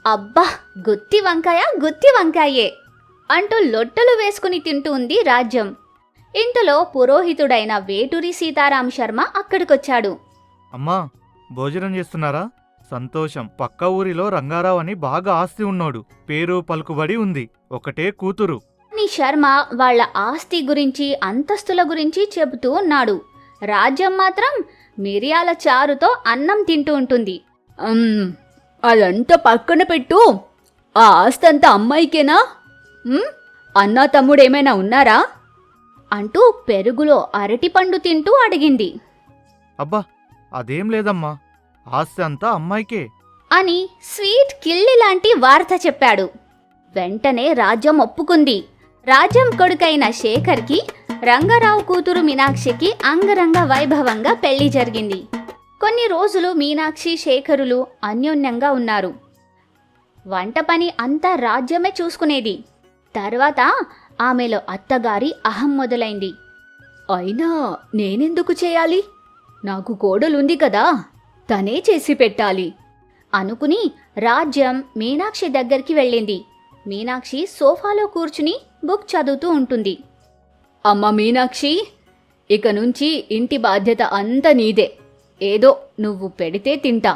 అబ్బా, గుత్తి వంకాయ గుత్తి వంకాయే అంటూ లొట్టలు వేసుకుని తింటూ ఉంది రాజ్యం. ఇంతలో పురోహితుడైన వేటూరి సీతారాం శర్మ అక్కడికొచ్చాడు. అమ్మా, భోజనం చేస్తున్నారా? సంతోషం. పక్క ఊరిలో రంగారావు అని బాగా ఆస్తి ఉన్నోడు, పేరు పలుకుబడి ఉంది, ఒకటే కూతురు. నీ శర్మ వాళ్ళ ఆస్తి గురించి అంతస్తుల గురించి చెబుతూ ఉన్నాడు. రాజ్యం మాత్రం మిరియాల చారుతో అన్నం తింటూ ఉంటుంది. అదంతా పక్కన పెట్టు. ఆ ఆస్తంతా అమ్మాయికేనా? అన్నా తమ్ముడేమైనా ఉన్నారా? అంటూ పెరుగులో అరటిపండు తింటూ అడిగింది. అబ్బా, అదేం లేదమ్మా, ఆస్తి అంతా అమ్మాయికే అని స్వీట్ కిల్లి లాంటి వార్త చెప్పాడు. వెంటనే రాజ్యం ఒప్పుకుంది. రాజ్యం కొడుకైన శేఖర్కి రంగారావు కూతురు మీనాక్షికి అంగరంగ వైభవంగా పెళ్లి జరిగింది. కొన్ని రోజులు మీనాక్షి శేఖరులు అన్యోన్యంగా ఉన్నారు. వంట పని అంతా రాజ్యమే చూసుకునేది. తర్వాత ఆమెలో అత్తగారి అహం మొదలైంది. అయినా నేనెందుకు చేయాలి? నాకు కోడలుంది కదా, తనే చేసి పెట్టాలి అనుకుని రాజ్యం మీనాక్షి దగ్గరికి వెళ్ళింది. మీనాక్షి సోఫాలో కూర్చుని బుక్ చదువుతూ ఉంటుంది. అమ్మ మీనాక్షి, ఇక నుంచి ఇంటి బాధ్యత అంతా నీదే. ఏదో నువ్వు పెడితే తింటా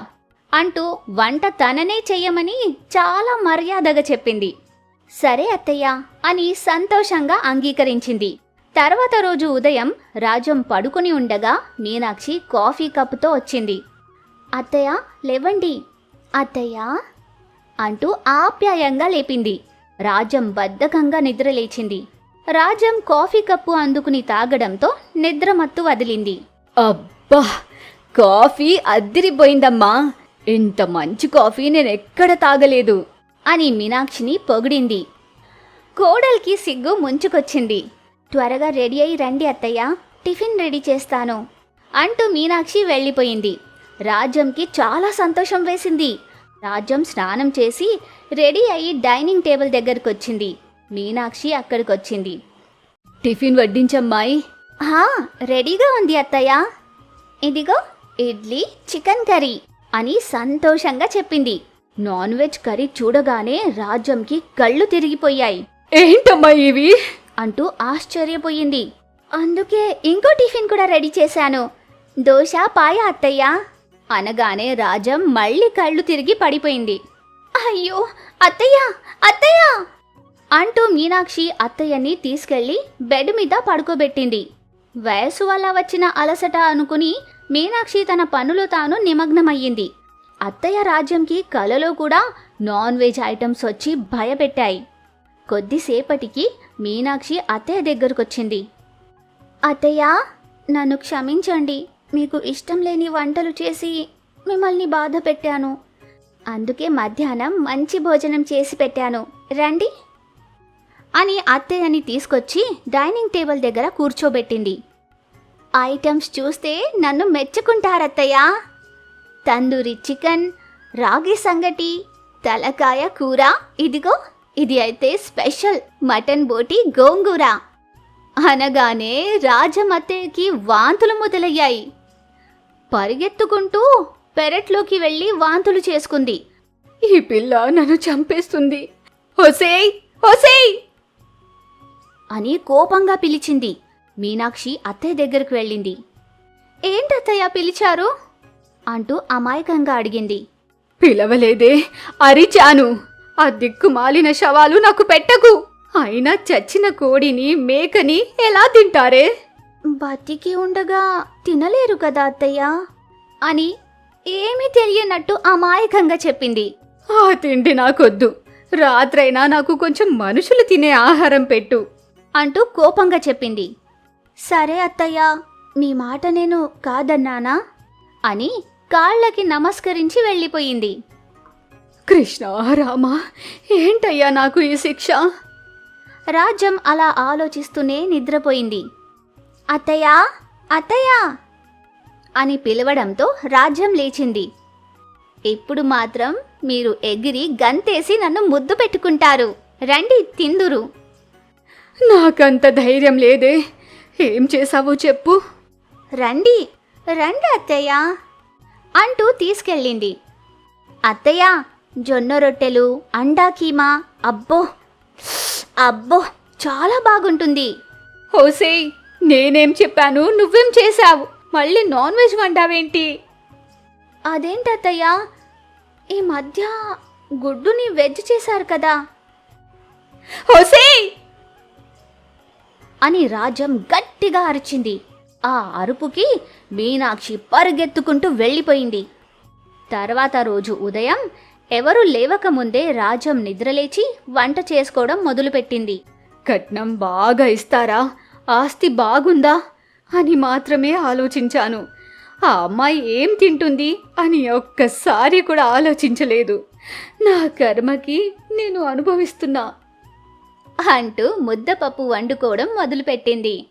అంటూ వంట తననే చెయ్యమని చాలా మర్యాదగా చెప్పింది. సరే అత్తయ్య అని సంతోషంగా అంగీకరించింది. తర్వాత రోజు ఉదయం రాజ్యం పడుకుని ఉండగా మీనాక్షి కాఫీ కప్పుతో వచ్చింది. అత్తయ్య లేవండి, అత్తయ్య అంటూ ఆప్యాయంగా లేపింది. రాజ్యం బద్ధకంగా నిద్రలేచింది. రాజ్యం కాఫీ కప్పు అందుకుని తాగడంతో నిద్రమత్తు వదిలింది. అబ్బా, కాఫీ అద్దిరిపోయిందమ్మా. ఇంత మంచి కాఫీ నేనెక్కడ తాగలేదు అని మీనాక్షిని పొగిడింది. కోడలికి సిగ్గు ముంచుకొచ్చింది. త్వరగా రెడీ అయి రండి అత్తయ్య, టిఫిన్ రెడీ చేస్తాను అంటూ మీనాక్షి వెళ్ళిపోయింది. రాజ్యంకి చాలా సంతోషం వేసింది. రాజ్యం స్నానం చేసి రెడీ అయి డైనింగ్ టేబుల్ దగ్గరకొచ్చింది. మీనాక్షి అక్కడికొచ్చింది. టిఫిన్ వడ్డించమ్మాయి. రెడీగా ఉంది అత్తయ్య. ఇదిగో ఇడ్లీ, చికెన్ కర్రీ అని సంతోషంగా చెప్పింది. నాన్ వెజ్ కర్రీ చూడగానే రాజ్యంకి కళ్ళు తిరిగిపోయాయి. ఏంటమ్మా ఇవి అంటూ ఆశ్చర్యపోయింది. అందుకే ఇంకో టిఫిన్ కూడా రెడీ చేశాను, దోశ పాయ అత్తయ్య అనగానే రాజ్యం మళ్ళీ కళ్ళు తిరిగి పడిపోయింది. అయ్యో అత్తయ్య అత్తయ్య అంటూ మీనాక్షి అత్తయ్యని తీసుకెళ్లి బెడ్ మీద పడుకోబెట్టింది. వయసు వల్ల వచ్చిన అలసట అనుకుని మీనాక్షి తన పనులు తాను నిమగ్నమయ్యింది. అత్తయ్య రాజ్యంకి కలలో కూడా నాన్ వెజ్ ఐటమ్స్ వచ్చి భయపెట్టాయి. కొద్దిసేపటికి మీనాక్షి అత్తయ్య దగ్గరకొచ్చింది. అత్తయ్య, నన్ను క్షమించండి, మీకు ఇష్టం లేని వంటలు చేసి మిమ్మల్ని బాధ పెట్టాను. అందుకే మధ్యాహ్నం మంచి భోజనం చేసి పెట్టాను, రండి అని అత్తయ్యని తీసుకొచ్చి డైనింగ్ టేబుల్ దగ్గర కూర్చోబెట్టింది. ఐటమ్స్ చూస్తే నన్ను మెచ్చుకుంటారత్తయ్య. తందూరి చికెన్, రాగి సంగటి, తలకాయ కూర, ఇదిగో ఇది అయితే స్పెషల్ మటన్ బోటి గోంగూర అనగానే రాజమత్తయ్యకి వాంతులు మొదలయ్యాయి. పరిగెత్తుకుంటూ పెరట్లోకి వెళ్ళి వాంతులు చేసుకుంది. ఈ పిల్ల నన్ను చంపేస్తుంది, ఒసేయ్ ఒసేయ్ అని కోపంగా పిలిచింది. మీనాక్షి అత్తయ్య దగ్గరకు వెళ్ళింది. ఏంటత్తయ్య పిలిచారు అంటూ అమాయకంగా అడిగింది. పిలవలేదే, అరిచాను. ఆ దిక్కుమాలిన శవాలు నాకు పెట్టకు. అయినా చచ్చిన కోడిని మేకని ఎలా తింటారే? బతికి ఉండగా తినలేరు కదా అత్తయ్య అని ఏమీ తెలియనట్టు అమాయకంగా చెప్పింది. ఆ తిండి నాకొద్దు, రాత్రైనా నాకు కొంచెం మనుషులు తినే ఆహారం పెట్టు అంటూ కోపంగా చెప్పింది. సరే అత్తయ్య, మీ మాట నేను కాదన్నానా అని కాళ్ళకి నమస్కరించి వెళ్ళిపోయింది. కృష్ణ రామా, ఏంటయ్యా నాకు ఈ శిక్ష? రాజ్యం అలా ఆలోచిస్తూనే నిద్రపోయింది. అత్తయ్య అత్తయ్య అని పిలవడంతో రాజ్యం లేచింది. ఇప్పుడు మాత్రం మీరు ఎగిరి గంతేసి నన్ను ముద్దు పెట్టుకుంటారు, రండి తిందురు. నాకంత ధైర్యం లేదే, ఏం చేసావో చెప్పు. రండి రండి అత్తయ్య అంటూ తీసుకెళ్ళింది. అత్తయ్య, జొన్న రొట్టెలు, అండా కీమా. అబ్బో అబ్బో చాలా బాగుంటుంది. హోసేయ్, నేనేం చెప్పాను, నువ్వేం చేశావు? మళ్ళీ నాన్ వెజ్ వండావేంటి? అదేంటత్తయ్యా, ఈ మధ్య గుడ్డుని వెజ్ చేశారు కదా హోసేయ్! అని రాజ్యం గట్టిగా అరిచింది. ఆ అరుపుకి మీనాక్షి పరుగెత్తుకుంటూ వెళ్ళిపోయింది. తర్వాత రోజు ఉదయం ఎవరూ లేవకముందే రాజ్యం నిద్రలేచి వంట చేసుకోవడం మొదలుపెట్టింది. కట్నం బాగా ఇస్తారా, ఆస్తి బాగుందా అని మాత్రమే ఆలోచించాను. ఆ అమ్మాయి ఏం తింటుంది అని ఒక్కసారి కూడా ఆలోచించలేదు. నా కర్మకి నేను అనుభవిస్తున్నా అంటూ ముద్దపప్పు వండుకోవడం మొదలుపెట్టింది.